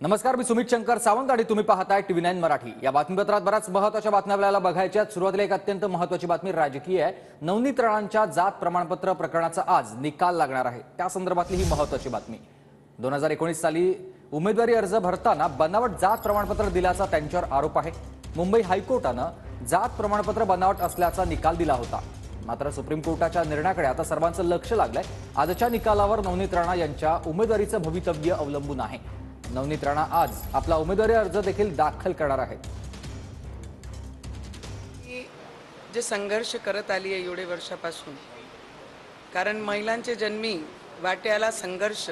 नमस्कार, मी सुमित शंकर सावंत आणि तुम्ही पाहताय TV9 मराठी। या बातमीपत्रात बऱ्याच महत्त्वाच्या बातम्या आपल्याला बघायच्या आहेत। सुरुवातीला एक अत्यंत महत्त्वाची बातमी राजकीय आहे। नवनीत राणांच्या जात प्रमाणपत्र प्रकरणाचा आज निकाल लागणार आहे। त्या संदर्भातली ही महत्त्वाची बातमी। 2019 साली उमेदवारी अर्ज भरताना बनावट जात प्रमाणपत्र दिल्याचा त्यांच्यावर आरोप आहे। मुंबई हायकोर्टानं जात प्रमाणपत्र बनावट असल्याचा निकाल दिला होता। मात्र सुप्रीम कोर्टाच्या निर्णयाकडे आता सर्वांचं लक्ष लागलंय। आजच्या निकालावर नवनीत राणा यांच्या उमेदवारीचं भवितव्य अवलंबून आहे। नवनीत राणा आज आपला उमेदवारी अर्ज देखील दाखल करणार आहेत। जे संघर्ष करत आली आहे एवढे वर्षापासून, कारण महिलांचे जन्मी वाट्याला संघर्ष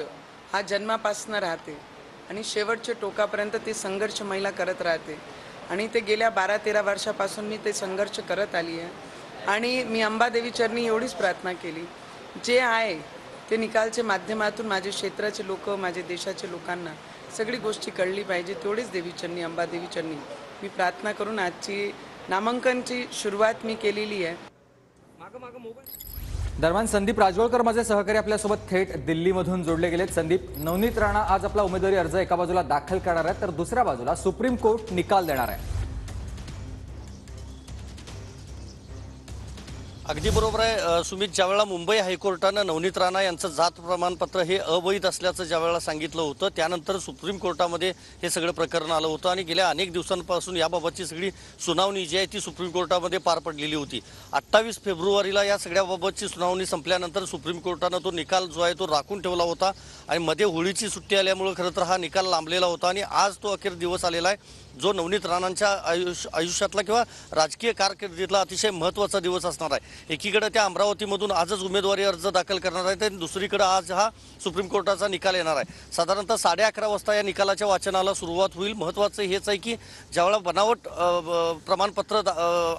हा जन्मापासून राहते आणि शेवटच्या टोकापर्यंत ते संघर्ष महिला करत राहते आणि ते गेल्या 12-13 वर्षापासून मी ते संघर्ष करत आली आहे। आणि मी अंबादेवी चरणी एवढीच प्रार्थना केली, जे आहे ते निकालच्या माध्यमातून माझे क्षेत्राचे लोक, माझे देशाचे लोकांना सगळी गोष्टी कळली पाहिजे। तेवढीच देवीचरणी, अंबादेवी चरणी मी प्रार्थना करून आजची नामांकनची सुरुवात मी केलेली आहे। दरम्यान संदीप राजवळकर माझे सहकारी आपल्यासोबत थेट दिल्लीमधून जोडले गेलेत। संदीप, नवनीत राणा आज आपला उमेदवारी अर्ज एका बाजूला दाखल करणार आहेत तर दुसऱ्या बाजूला सुप्रीम कोर्ट निकाल देणार आहे। अगदी बरोबर आहे सुमित। ज्यावेळेला मुंबई हायकोर्टानं नवनीत राणा यांचं जात प्रमाणपत्र हे अवैध असल्याचं ज्यावेळेला सांगितलं होतं, त्यानंतर सुप्रीम कोर्टामध्ये हे सगळं प्रकरण आलं होतं आणि गेल्या अनेक दिवसांपासून याबाबतची सगळी सुनावणी जी आहे ती सुप्रीम कोर्टामध्ये पार पडलेली होती। 28 फेब्रुवारीला या सगळ्याबाबतची सुनावणी संपल्यानंतर सुप्रीम कोर्टानं तो निकाल जो आहे तो राखून ठेवला होता आणि मध्ये होळीची सुट्टी आल्यामुळे खरं तर हा निकाल लांबलेला होता आणि आज तो अखेर दिवस आलेला आहे, जो नवनीत राणांच्या आयुष्यातला किंवा राजकीय कारकिर्दीतला अतिशय महत्त्वाचा दिवस असणार आहे। एकीकडे त्या अमरावतीमधून आजच उमेदवारी अर्ज दाखल करणार आहेत आणि दुसरीकडे आज हा सुप्रीम कोर्टाचा निकाल येणार आहे। साधारणतः 11:30 वाजता या निकालाच्या वाचनाला सुरुवात होईल। महत्त्वाचं हेच आहे की ज्यावेळेला बनावट प्रमाणपत्र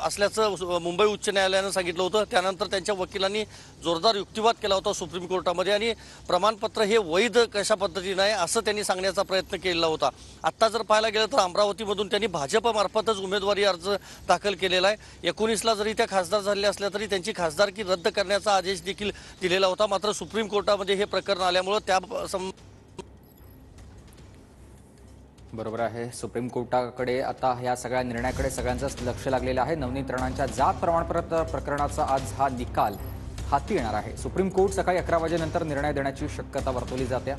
असल्याचं मुंबई उच्च न्यायालयानं सांगितलं होतं, त्यानंतर त्यांच्या वकिलांनी जोरदार युक्तिवाद केला होता सुप्रीम कोर्टामध्ये आणि प्रमाणपत्र हे वैध कशा पद्धतीनं आहे असं त्यांनी सांगण्याचा प्रयत्न केला होता। आत्ता जर पाहायला गेलं तर अमरावतीमधून त्यांनी भाजपमार्फतच उमेदवारी अर्ज दाखल केलेला आहे। 19ला जरी त्या खासदार झाल्या असल्या तरी त्यांची खासदारकी रद्द करण्याचा आदेश देखील दिलेला होता। मात्र सुप्रीम कोर्टामध्ये हे प्रकरण आल्यामुळे त्या बरोबर आहे, सुप्रीम कोर्टाकडे आता या सगळ्या निर्णयाकडे सगळ्यांचंच लक्ष लागलेलं आहे। नवनीत राणांच्या जात प्रमाणपत्र प्रकरणाचा आज हा निकाल हाती येणार आहे। सुप्रीम कोर्ट सकाळी 11 वाजेनंतर निर्णय देण्याची शक्यता वर्तवली जाते।